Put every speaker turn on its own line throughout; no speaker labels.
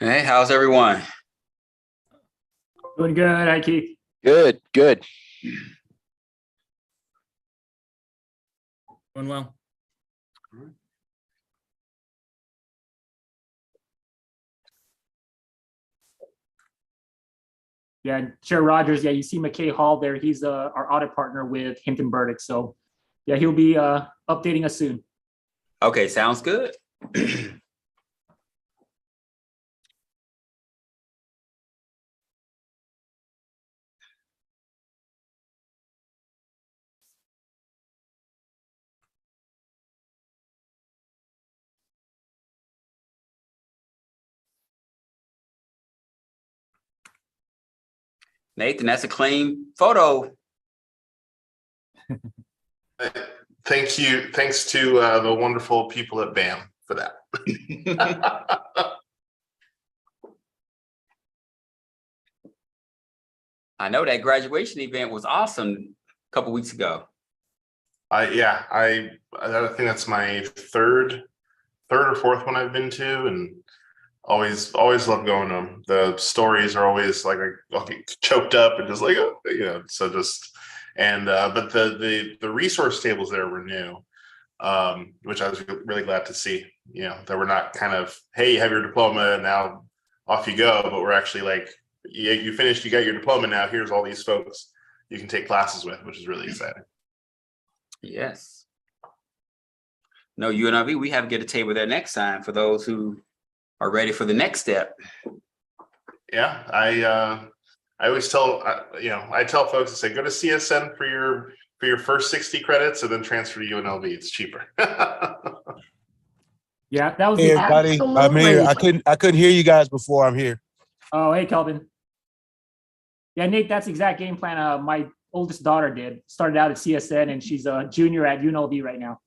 Hey, how's everyone?
Doing good, hi Keith.
Good.
Doing well. Yeah, Chair Rogers, yeah, you see McKay Hall there. He's our audit partner with Hinton Burdick. So yeah, he'll be updating us soon.
Okay, sounds good. Nathan, that's a clean photo.
Thank you. Thanks to the wonderful people at BAM for that.
I know that graduation event was awesome a couple weeks ago.
I think that's my third or fourth one I've been to, and always love going to them. The stories are always like I'll get choked up and just like, oh, so just but the resource tables there were new, which I was really glad to see. That we're not kind of, hey, you have your diploma and now off you go, but we're actually like, yeah, you finished, you got your diploma, now here's all these folks you can take classes with, which is really exciting.
Yes. No, UNLV, we have to get a table there next time for those who are ready for the next step.
Yeah, I always tell I tell folks to say go to CSN for your first 60 credits and then transfer to UNLV. It's cheaper.
Yeah, that was
Hey, everybody. I'm here. I couldn't hear you guys before. I'm here.
Oh, hey, Kelvin. Yeah, Nate, that's the exact game plan my oldest daughter did. Started out at CSN and she's a junior at UNLV right now.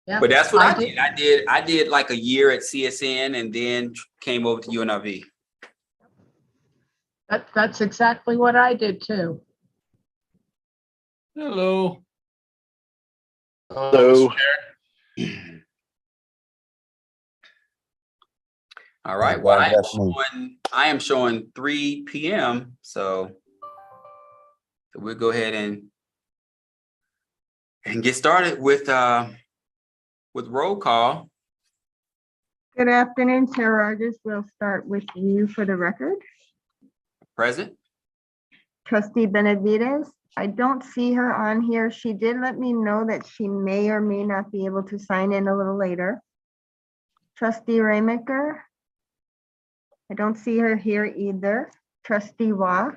Yeah, but that's what I did. I did like a year at CSN and then came over to UNLV.
That's exactly what I did too.
Hello.
Hello.
All right. Well, I am showing 3 p.m. So we'll go ahead and get started with roll call.
Good afternoon, Chair Rogers. We'll start with you for the record.
Present.
Trustee Benavides, I don't see her on here. She did let me know that she may or may not be able to sign in a little later. Trustee Raymaker, I don't see her here either. Trustee Waugh.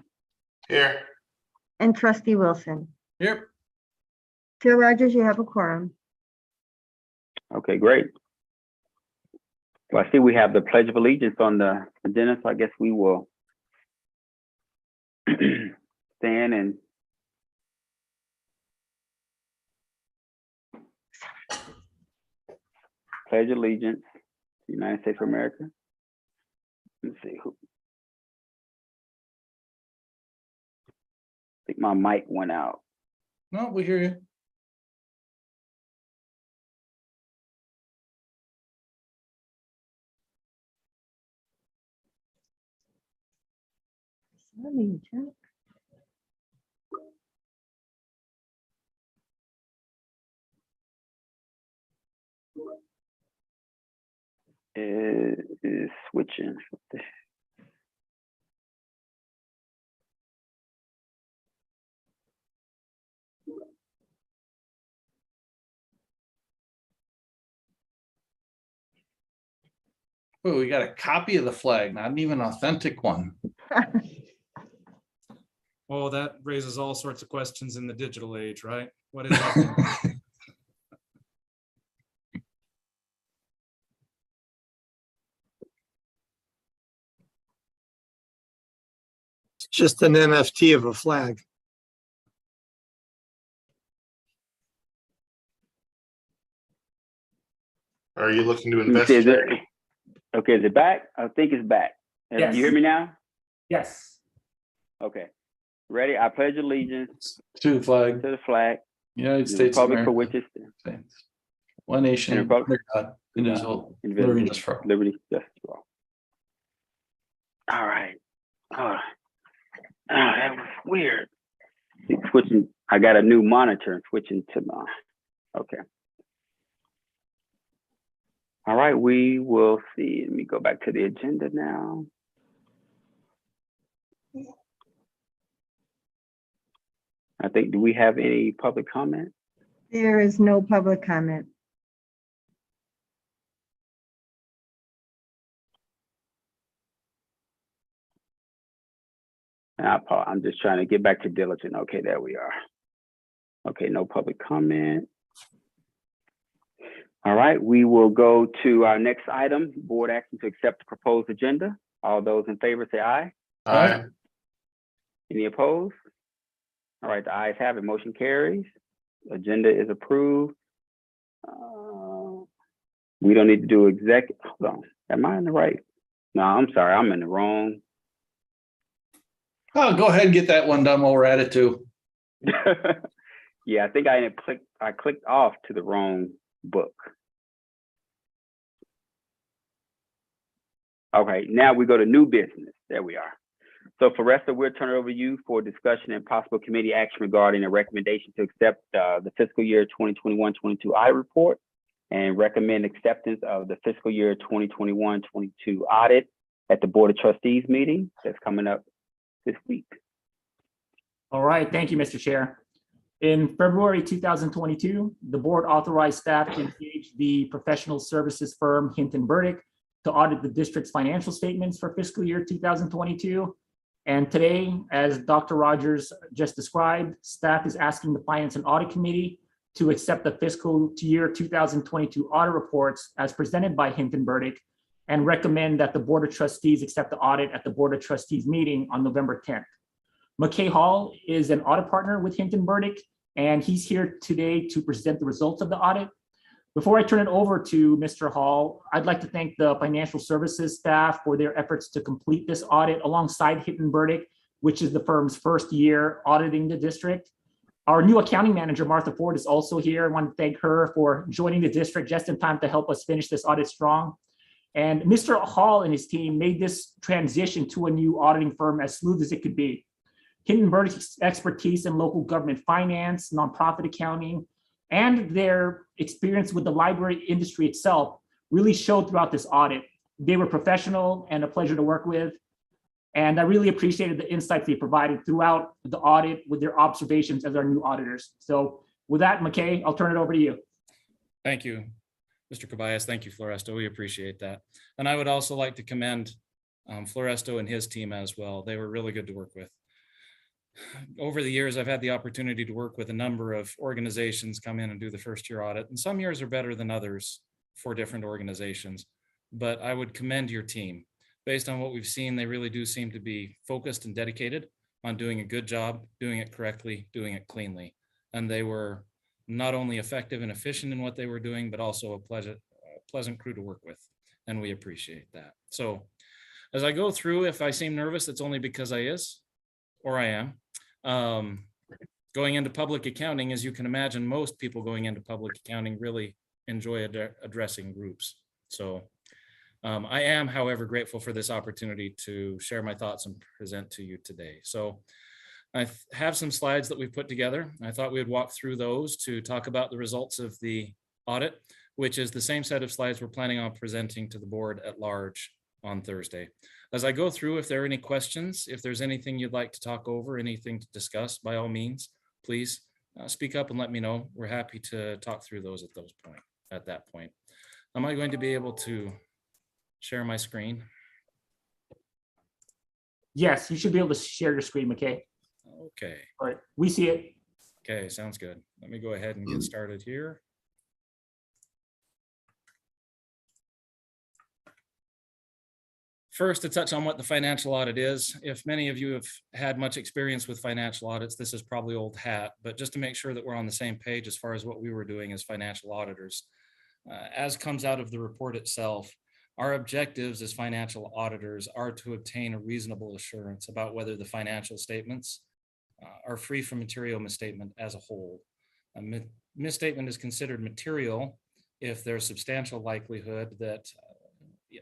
Here.
And Trustee Wilson.
Yep.
Chair Rogers, you have a quorum.
Okay, great. Well, I see we have the Pledge of Allegiance on the agenda, so I guess we will stand and pledge allegiance to the United States of America. Let's see who. I think my mic went out.
No, we hear you.
Let me check.
It is switching.
Oh, we got a copy of the flag, not even an authentic one.
Well, that raises all sorts of questions in the digital age, right? What is it?
It's just an NFT of a flag.
Are you looking to
Is
invest?
okay, is it back? I think it's back.
Yes.
You hear me now?
Yes.
Okay. Ready? I pledge allegiance
To the flag,
to the flag,
United
the
States of
republic
America,
for which it
stands. One nation,
And republic-
under God, indivisible,
stands,
liberty and justice for all.
liberty, justice for all. All right. Oh, that was weird. Switching, I got a new monitor and switching to my, okay. All right, we will see. Let me go back to the agenda now. I think, do we have any public comment?
There is no public comment.
I'm just trying to get back to diligent. Okay, there we are. Okay, no public comment. All right, we will go to our next item, board action to accept the proposed agenda. All those in favor say aye.
Aye.
Any opposed? All right, the ayes have it, motion carries. Agenda is approved. We don't need to do hold on, am I in the right? No, I'm sorry, I'm in the wrong.
Oh, go ahead and get that one done while we're at it too.
Yeah, I think I clicked off to the wrong book. Okay, now we go to new business. There we are. So Forresta, we'll turn it over to you for discussion and possible committee action regarding a recommendation to accept the fiscal year 2021-22 audit report and recommend acceptance of the fiscal year 2021-22 audit at the Board of Trustees meeting that's coming up this week.
All right, thank you, Mr. Chair. In February 2022, the board authorized staff to engage the professional services firm Hinton Burdick to audit the district's financial statements for fiscal year 2022. And today, as Dr. Rogers just described, staff is asking the Finance and Audit Committee to accept the fiscal year 2022 audit reports as presented by Hinton Burdick and recommend that the Board of Trustees accept the audit at the Board of Trustees meeting on November 10th. McKay Hall is an audit partner with Hinton Burdick, and he's here today to present the results of the audit. Before I turn it over to Mr. Hall, I'd like to thank the financial services staff for their efforts to complete this audit alongside Hinton Burdick, which is the firm's first year auditing the district. Our new accounting manager, Martha Ford, is also here. I want to thank her for joining the district just in time to help us finish this audit strong. And Mr. Hall and his team made this transition to a new auditing firm as smooth as it could be. Hinton Burdick's expertise in local government finance, nonprofit accounting, and their experience with the library industry itself really showed throughout this audit. They were professional and a pleasure to work with. And I really appreciated the insights they provided throughout the audit with their observations as our new auditors. So with that, McKay, I'll turn it over to you.
Thank you, Mr. Cabayas. Thank you, Floresto. We appreciate that. And I would also like to commend Floresto and his team as well. They were really good to work with. Over the years, I've had the opportunity to work with a number of organizations come in and do the first year audit, and some years are better than others for different organizations. But I would commend your team. Based on what we've seen, they really do seem to be focused and dedicated on doing a good job, doing it correctly, doing it cleanly. And they were not only effective and efficient in what they were doing, but also a pleasant crew to work with. And we appreciate that. So as I go through, if I seem nervous, it's only because I am. Going into public accounting, as you can imagine, most people going into public accounting really enjoy addressing groups. So I am, however, grateful for this opportunity to share my thoughts and present to you today. So I have some slides that we've put together. I thought we would walk through those to talk about the results of the audit, which is the same set of slides we're planning on presenting to the board at large on Thursday. As I go through, if there are any questions, if there's anything you'd like to talk over, anything to discuss, by all means, please speak up and let me know. We're happy to talk through those at that point. Am I going to be able to share my screen?
Yes, you should be able to share your screen, McKay.
Okay.
All right, we see it.
Okay, sounds good. Let me go ahead and get started here. First, to touch on what the financial audit is. If many of you have had much experience with financial audits, this is probably old hat, but just to make sure that we're on the same page as far as what we were doing as financial auditors. As comes out of the report itself, our objectives as financial auditors are to obtain a reasonable assurance about whether the financial statements are free from material misstatement as a whole. A misstatement is considered material if there's substantial likelihood that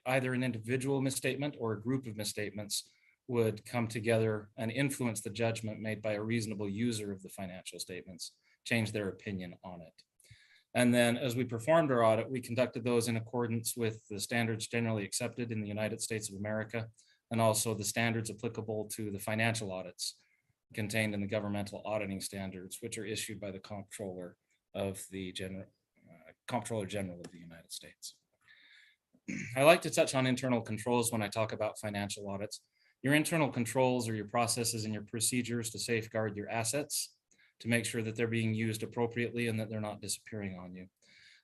either an individual misstatement or a group of misstatements would come together and influence the judgment made by a reasonable user of the financial statements, change their opinion on it. And then as we performed our audit, we conducted those in accordance with the standards generally accepted in the United States of America, and also the standards applicable to the financial audits contained in the governmental auditing standards, which are issued by the Comptroller of the Comptroller General of the United States. I like to touch on internal controls when I talk about financial audits. Your internal controls are your processes and your procedures to safeguard your assets, to make sure that they're being used appropriately and that they're not disappearing on you.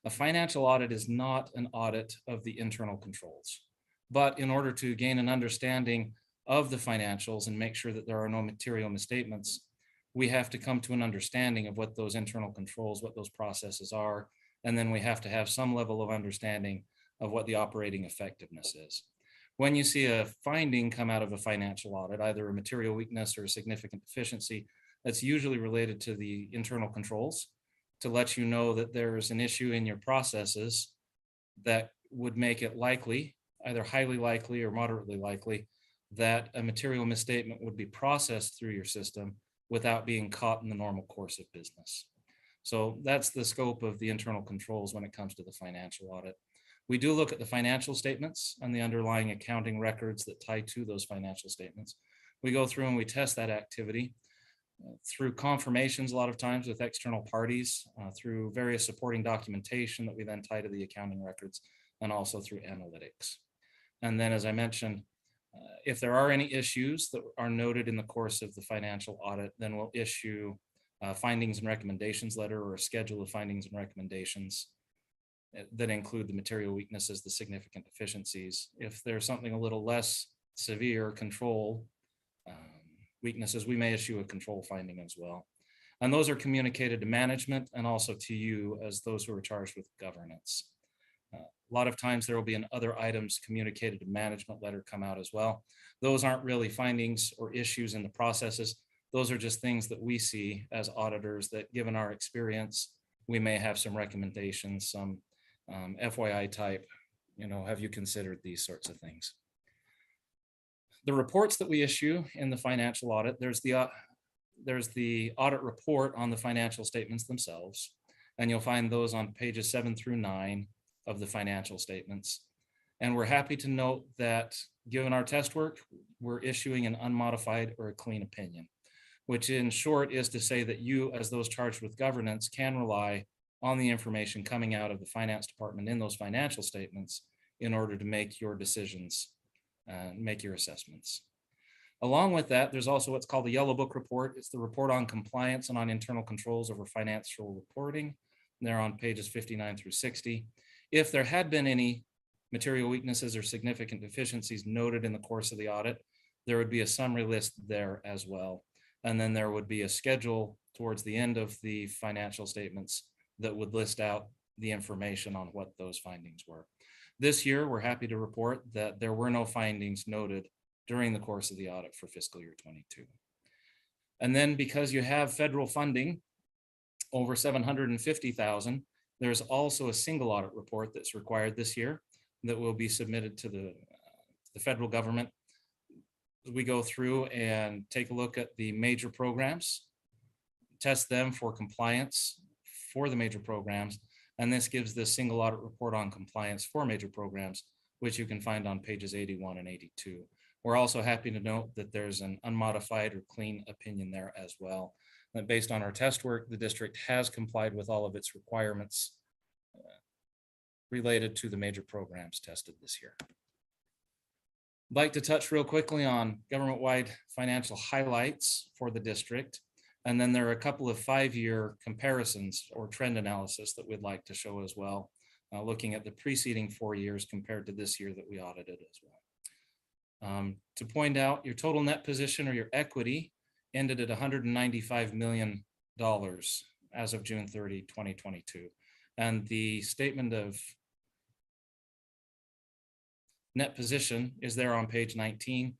A financial audit is not an audit of the internal controls, but in order to gain an understanding of the financials and make sure that there are no material misstatements, we have to come to an understanding of what those internal controls, what those processes are, and then we have to have some level of understanding of what the operating effectiveness is. When you see a finding come out of a financial audit, either a material weakness or a significant deficiency, that's usually related to the internal controls to let you know that there is an issue in your processes that would make it likely, either highly likely or moderately likely, that a material misstatement would be processed through your system without being caught in the normal course of business. So that's the scope of the internal controls when it comes to the financial audit. We do look at the financial statements and the underlying accounting records that tie to those financial statements. We go through and we test that activity through confirmations a lot of times with external parties, through various supporting documentation that we then tie to the accounting records, and also through analytics. And then, as I mentioned, if there are any issues that are noted in the course of the financial audit, then we'll issue findings and recommendations letter or a schedule of findings and recommendations that include the material weaknesses, the significant deficiencies. If there's something a little less severe, control weaknesses, we may issue a control finding as well. And those are communicated to management and also to you as those who are charged with governance. A lot of times there will be an other items communicated to management letter come out as well. Those aren't really findings or issues in the processes. Those are just things that we see as auditors that, given our experience, we may have some recommendations, some FYI type, have you considered these sorts of things? The reports that we issue in the financial audit, there's the audit report on the financial statements themselves, and you'll find those on pages 7 through 9 of the financial statements. And we're happy to note that given our test work, we're issuing an unmodified or a clean opinion, which in short is to say that you, as those charged with governance, can rely on the information coming out of the finance department in those financial statements in order to make your decisions and make your assessments. Along with that, there's also what's called the Yellow Book report. It's the report on compliance and on internal controls over financial reporting. They're on pages 59 through 60. If there had been any material weaknesses or significant deficiencies noted in the course of the audit, there would be a summary list there as well. And then there would be a schedule towards the end of the financial statements that would list out the information on what those findings were. This year, we're happy to report that there were no findings noted during the course of the audit for fiscal year 22. And then because you have federal funding, over $750,000, there's also a single audit report that's required this year that will be submitted to the federal government. We go through and take a look at the major programs, test them for compliance for the major programs, and this gives the single audit report on compliance for major programs, which you can find on pages 81 and 82. We're also happy to note that there's an unmodified or clean opinion there as well. That based on our test work, the district has complied with all of its requirements related to the major programs tested this year. I'd like to touch real quickly on government-wide financial highlights for the district. And then there are a couple of 5-year comparisons or trend analysis that we'd like to show as well, looking at the preceding 4 years compared to this year that we audited as well. To point out, your total net position or your equity ended at $195 million as of June 30, 2022. And the statement of net position is there on page 19.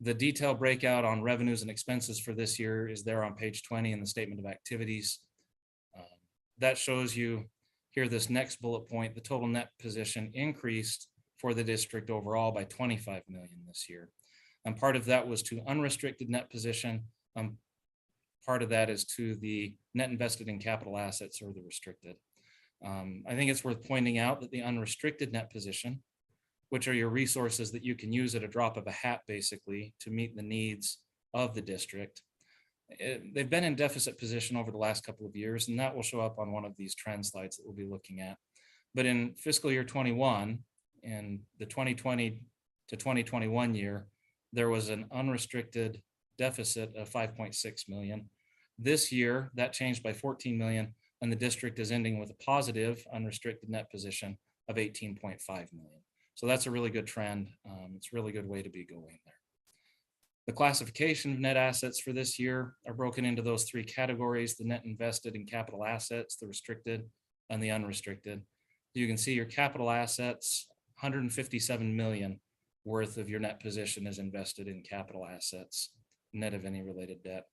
The detailed breakout on revenues and expenses for this year is there on page 20 in the statement of activities. That shows you here this next bullet point, the total net position increased for the district overall by 25 million this year. And part of that was to unrestricted net position. Part of that is to the net invested in capital assets or the restricted. I think it's worth pointing out that the unrestricted net position, which are your resources that you can use at a drop of a hat, basically, to meet the needs of the district. They've been in deficit position over the last couple of years, and that will show up on one of these trend slides that we'll be looking at. But in fiscal year 21, in the 2020 to 2021 year, there was an unrestricted deficit of 5.6 million. This year, that changed by 14 million, and the district is ending with a positive unrestricted net position of 18.5 million. So that's a really good trend. It's a really good way to be going there. The classification of net assets for this year are broken into those three categories: the net invested in capital assets, the restricted, and the unrestricted. You can see your capital assets, 157 million worth of your net position is invested in capital assets, net of any related debt.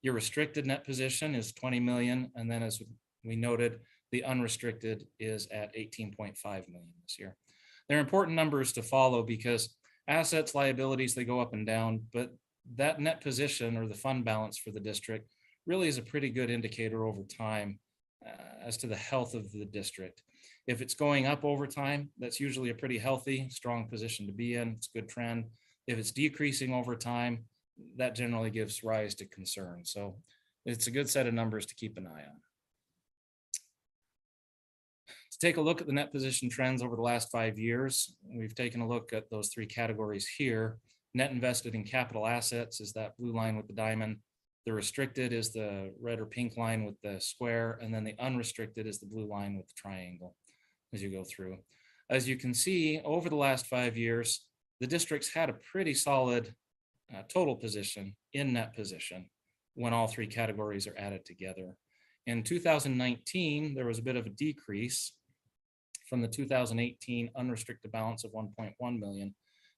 Your restricted net position is 20 million. And then, as we noted, the unrestricted is at 18.5 million this year. They're important numbers to follow because assets, liabilities, they go up and down, but that net position or the fund balance for the district really is a pretty good indicator over time as to the health of the district. If it's going up over time, that's usually a pretty healthy, strong position to be in. It's a good trend. If it's decreasing over time, that generally gives rise to concern. So it's a good set of numbers to keep an eye on. To take a look at the net position trends over the last 5 years, we've taken a look at those three categories here. Net invested in capital assets is that blue line with the diamond. The restricted is the red or pink line with the square, and then the unrestricted is the blue line with the triangle as you go through. As you can see, over the last 5 years, the district's had a pretty solid total position in net position when all three categories are added together. In 2019, there was a bit of a decrease from the 2018 unrestricted balance of 1.1 million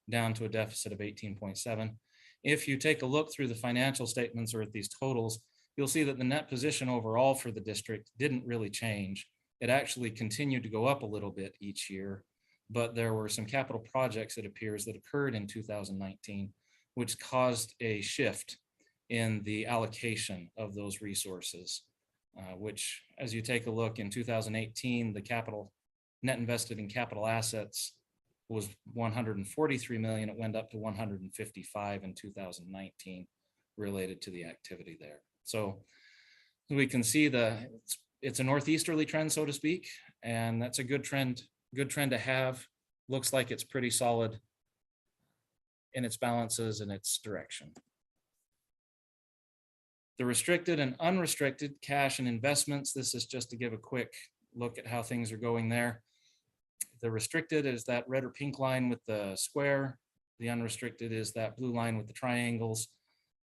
down to a deficit of 18.7. If you take a look through the financial statements or at these totals, you'll see that the net position overall for the district didn't really change. It actually continued to go up a little bit each year, but there were some capital projects, it appears, that occurred in 2019, which caused a shift in the allocation of those resources, which, as you take a look in 2018, the capital net invested in capital assets was 143 million. It went up to 155 in 2019 related to the activity there. So we can see it's a northeasterly trend, so to speak, and that's a good trend to have. Looks like it's pretty solid in its balances and its direction. The restricted and unrestricted cash and investments, this is just to give a quick look at how things are going there. The restricted is that red or pink line with the square. The unrestricted is that blue line with the triangles.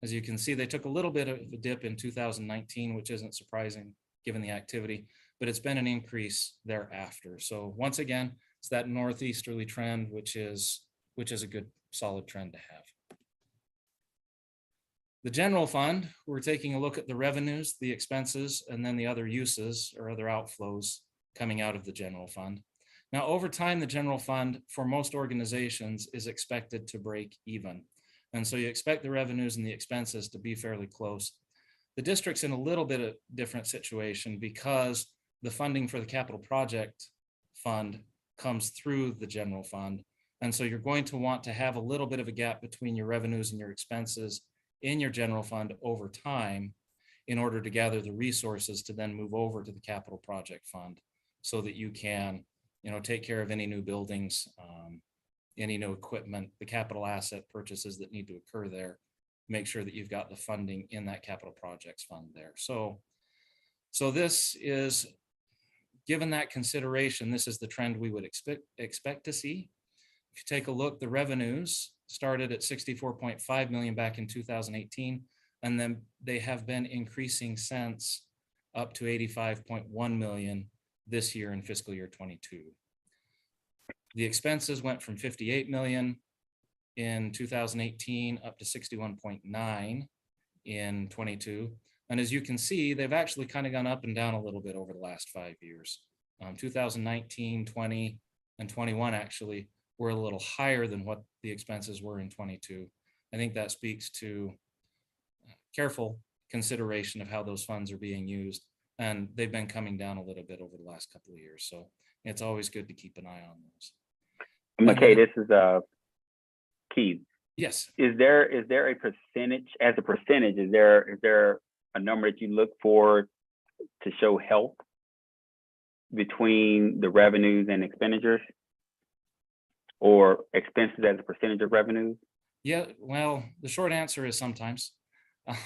As you can see, they took a little bit of a dip in 2019, which isn't surprising given the activity, but it's been an increase thereafter. So once again, it's that northeasterly trend, which is a good solid trend to have. The general fund, we're taking a look at the revenues, the expenses, and then the other uses or other outflows coming out of the general fund. Now, over time, the general fund for most organizations is expected to break even. And so you expect the revenues and the expenses to be fairly close. The district's in a little bit of different situation because the funding for the capital project fund comes through the general fund. And so you're going to want to have a little bit of a gap between your revenues and your expenses in your general fund over time in order to gather the resources to then move over to the capital project fund so that you can, take care of any new buildings, any new equipment, the capital asset purchases that need to occur there. Make sure that you've got the funding in that capital projects fund there. So this is, given that consideration, this is the trend we would expect to see. If you take a look, the revenues started at 64.5 million back in 2018, and then they have been increasing since up to 85.1 million this year in fiscal year 22. The expenses went from 58 million in 2018 up to 61.9 in 22. And as you can see, they've actually kind of gone up and down a little bit over the last 5 years. 2019, 20, and 21 actually were a little higher than what the expenses were in 22. I think that speaks to careful consideration of how those funds are being used. And they've been coming down a little bit over the last couple of years. So it's always good to keep an eye on those.
McKay, this is Keith.
Yes.
Is there a percentage, as a percentage, is there a number that you look for to show health between the revenues and expenditures, or expenses as a percentage of revenues?
Yeah, well, the short answer is sometimes.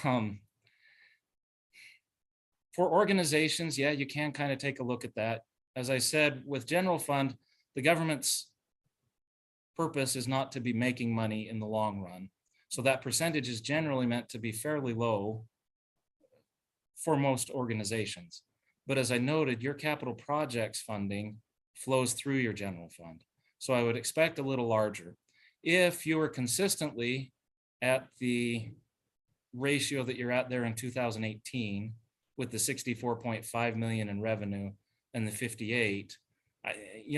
For organizations, yeah, you can kind of take a look at that. As I said, with general fund, the government's purpose is not to be making money in the long run. So that percentage is generally meant to be fairly low for most organizations. But as I noted, your capital projects funding flows through your general fund. So I would expect a little larger. If you were consistently at the ratio that you're at there in 2018 with the 64.5 million in revenue and the 58,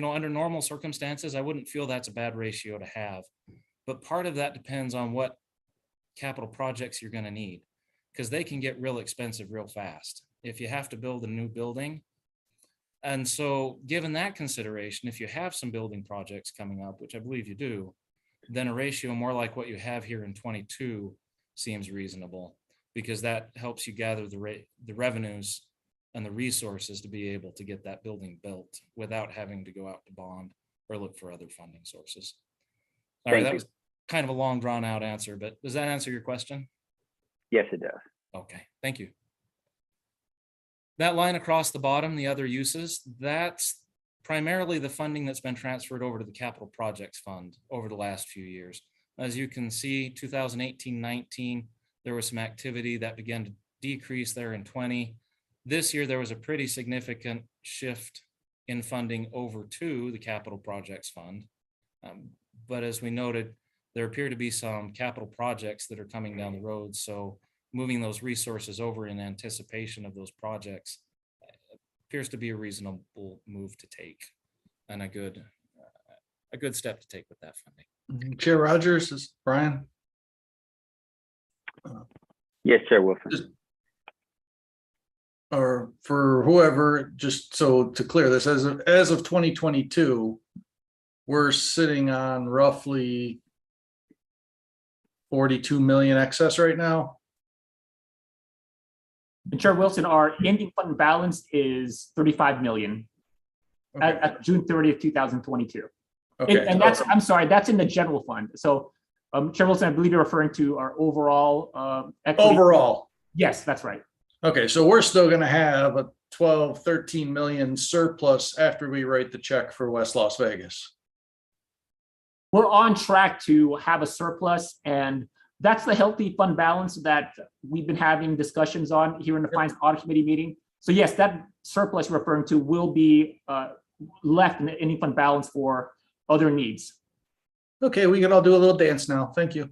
under normal circumstances, I wouldn't feel that's a bad ratio to have. But part of that depends on what capital projects you're going to need, because they can get real expensive real fast if you have to build a new building. And so given that consideration, if you have some building projects coming up, which I believe you do, then a ratio more like what you have here in 22 seems reasonable, because that helps you gather the revenues and the resources to be able to get that building built without having to go out to bond or look for other funding sources. All right, that was kind of a long drawn out answer, but does that answer your question?
Yes, it does.
Okay, thank you. That line across the bottom, the other uses, that's primarily the funding that's been transferred over to the capital projects fund over the last few years. As you can see, 2018-19, there was some activity that began to decrease there in 20. This year, there was a pretty significant shift in funding over to the capital projects fund. But as we noted, there appear to be some capital projects that are coming down the road. So moving those resources over in anticipation of those projects appears to be a reasonable move to take, and a good step to take with that funding.
Chair Rogers, is Brian?
Yes, Chair Wilson.
Or for whoever, just so to clear this, as of 2022, we're sitting on roughly 42 million excess right now.
And Chair Wilson, our ending fund balance is 35 million at June 30th, 2022.
Okay.
And that's, I'm sorry, that's in the general fund. So Chair Wilson, I believe you're referring to our overall equity.
Overall.
Yes, that's right.
Okay, so we're still gonna have a 13 million surplus after we write the check for West Las Vegas.
We're on track to have a surplus, and that's the healthy fund balance that we've been having discussions on here in the Finance Audit Committee meeting. So yes, that surplus you're referring to will be left in the ending fund balance for other needs.
Okay, we can all do a little dance now. Thank you.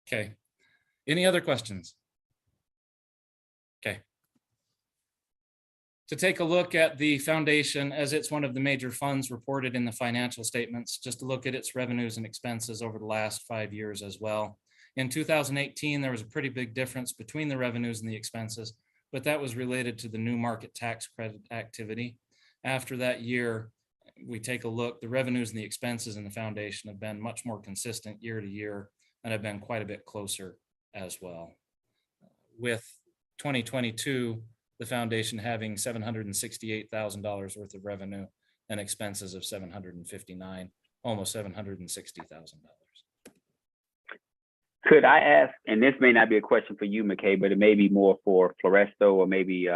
Okay. Any other questions? Okay. To take a look at the foundation, as it's one of the major funds reported in the financial statements, just to look at its revenues and expenses over the last 5 years as well. In 2018, there was a pretty big difference between the revenues and the expenses, but that was related to the new market tax credit activity. After that year, we take a look, the revenues and the expenses in the foundation have been much more consistent year to year and have been quite a bit closer as well. With 2022, the foundation having $768,000 worth of revenue and expenses of 759, almost $760,000.
Could I ask, and this may not be a question for you, McKay, but it may be more for Floresto or maybe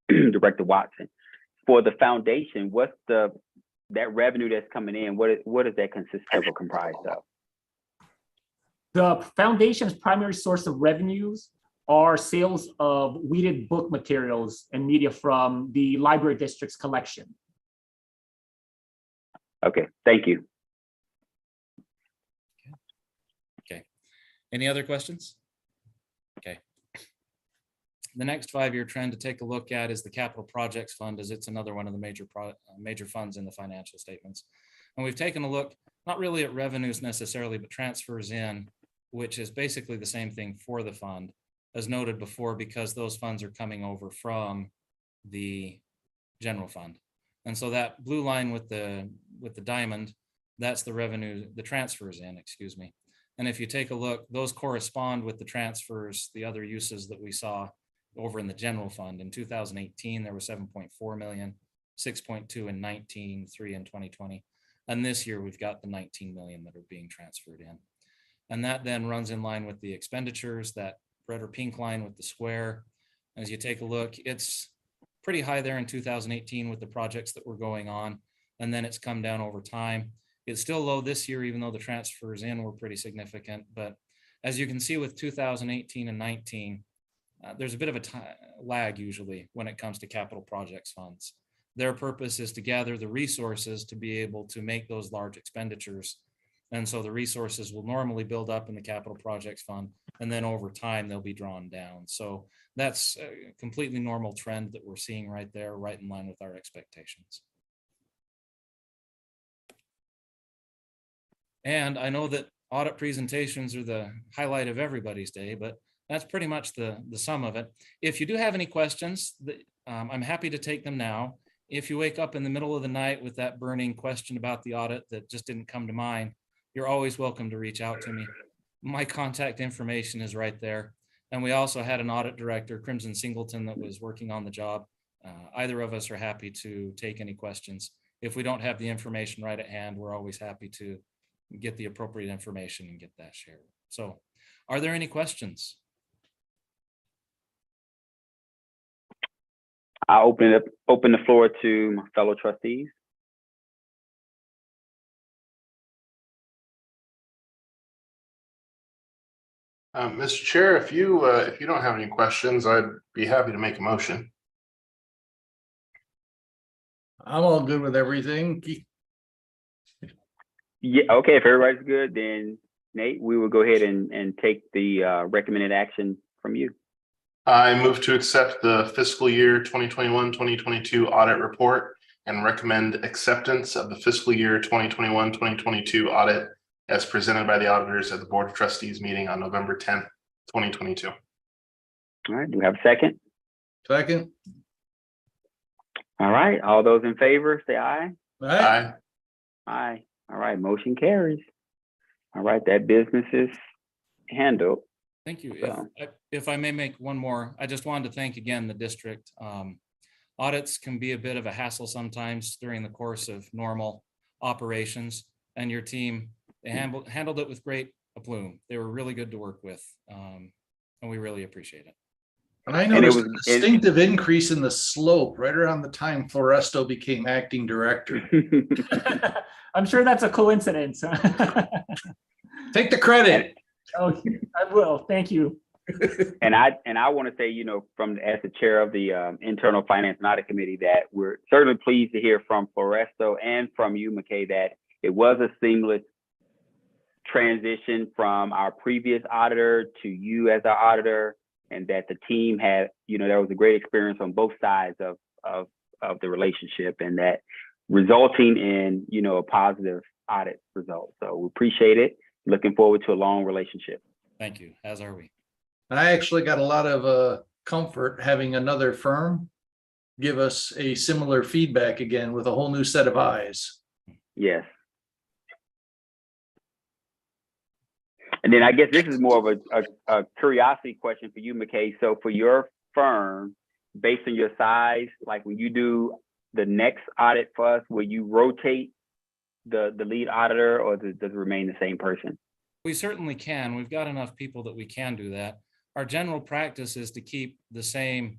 Director Watson. For the foundation, what's that revenue that's coming in? What does that consist of or comprised of?
The foundation's primary source of revenues are sales of weeded book materials and media from the library district's collection.
Okay, thank you.
Okay. Any other questions? Okay. the next 5-year trend to take a look at is the capital projects fund, as it's another one of the major funds in the financial statements. And we've taken a look, not really at revenues necessarily, but transfers in, which is basically the same thing for the fund, as noted before, because those funds are coming over from the general fund. And so that blue line with the diamond, that's the revenue, the transfers in, excuse me. And if you take a look, those correspond with the transfers, the other uses that we saw over in the general fund. In 2018, there was 7.4 million, 6.2 in 19, 3 in 2020. And this year we've got the 19 million that are being transferred in. And that then runs in line with the expenditures, that red or pink line with the square. As you take a look, it's pretty high there in 2018 with the projects that were going on. And then it's come down over time. It's still low this year, even though the transfers in were pretty significant. But as you can see with 2018 and 19, there's a bit of a lag usually when it comes to capital projects funds. Their purpose is to gather the resources to be able to make those large expenditures. And so the resources will normally build up in the capital projects fund, and then over time they'll be drawn down. So that's a completely normal trend that we're seeing right there, right in line with our expectations. And I know that audit presentations are the highlight of everybody's day, but that's pretty much the sum of it. If you do have any questions, I'm happy to take them now. If you wake up in the middle of the night with that burning question about the audit that just didn't come to mind, you're always welcome to reach out to me. My contact information is right there. And we also had an audit director, Crimson Singleton, that was working on the job. Either of us are happy to take any questions. If we don't have the information right at hand, we're always happy to get the appropriate information and get that shared. So are there any questions?
I'll open the floor to my fellow trustees.
Mr. Chair, if you don't have any questions, I'd be happy to make a motion.
I'm all good with everything.
Yeah, okay, if everybody's good, then Nate, we will go ahead and take the recommended action from you.
I move to accept the fiscal year 2021-2022 audit report and recommend acceptance of the fiscal year 2021-2022 audit as presented by the auditors at the Board of Trustees meeting on November 10th, 2022.
All right, do we have a second?
Second.
All right, all those in favor, say aye.
Aye.
Aye. All right, motion carries. All right, that business is handled.
Thank you.
So.
If I may make one more, I just wanted to thank again the district. Audits can be a bit of a hassle sometimes during the course of normal operations, and your team, they handled it with great aplomb. They were really good to work with, and we really appreciate it.
And I noticed a distinctive increase in the slope right around the time Floresto became acting director.
I'm sure that's a coincidence.
Take the credit.
Oh, I will. Thank you.
And I want to say, you know, as the chair of the Internal Finance and Audit Committee, that we're certainly pleased to hear from Floresto and from you, McKay, that it was a seamless transition from our previous auditor to you as our auditor, and that the team had, you know, there was a great experience on both sides of the relationship, and that resulting in, you know, a positive audit result. So we appreciate it. Looking forward to a long relationship.
Thank you, as are we.
I actually got a lot of comfort having another firm give us a similar feedback again with a whole new set of eyes.
Yes. And then I guess this is more of a curiosity question for you, McKay. So for your firm, based on your size, like when you do the next audit for us, will you rotate the lead auditor, or does it remain the same person?
We certainly can. We've got enough people that we can do that. Our general practice is to keep the same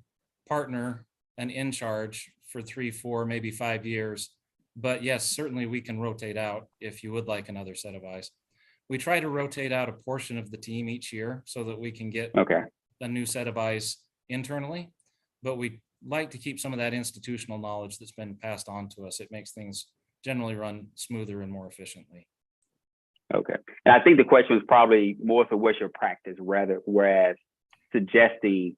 partner and in charge for 3, 4, maybe 5 years. But yes, certainly we can rotate out if you would like another set of eyes. We try to rotate out a portion of the team each year so that we can get a new set of eyes internally, but we like to keep some of that institutional knowledge that's been passed on to us. It makes things generally run smoother and more efficiently.
Okay. And I think the question was probably more so what's your practice, whereas suggesting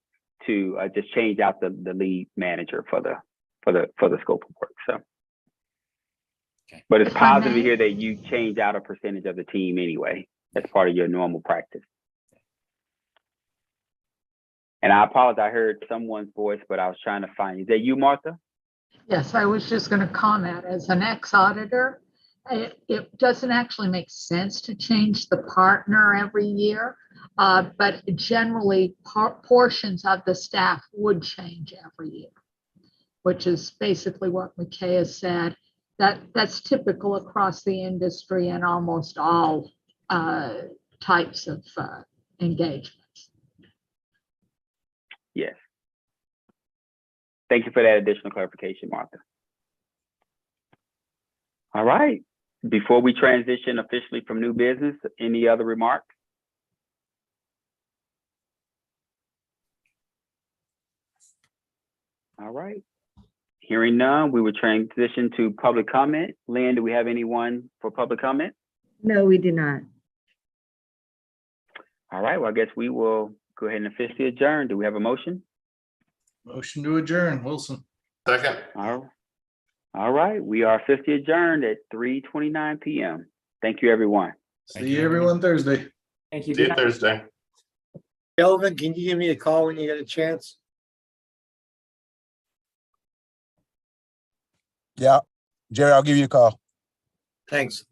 to just change out the lead manager for the scope of work. So,
Okay.
but it's
If I
positive to
may.
hear that you change out a percentage of the team anyway. That's part of your normal practice. And I apologize, I heard someone's voice, but I was trying to find you. Is that you, Martha?
Yes, I was just going to comment, as an ex-auditor, it doesn't actually make sense to change the partner every year. But generally, portions of the staff would change every year, which is basically what McKay has said. That's typical across the industry and almost all types of engagements.
Yes. Thank you for that additional clarification, Martha. All right. Before we transition officially from new business, any other remarks? All right. Hearing none, we will transition to public comment. Lynn, do we have anyone for public comment?
No, we do not.
All right. Well, I guess we will go ahead and officially adjourn. Do we have a motion?
Motion to adjourn, Wilson.
Second.
All right. We are officially adjourned at 3:29 p.m. Thank you, everyone.
Thank
See
you,
you everyone Thursday.
Thank you.
See
Good
you
night.
Thursday.
Kelvin, can you give me a call when you get a chance?
Yeah. Jerry, I'll give you a call.
Thanks.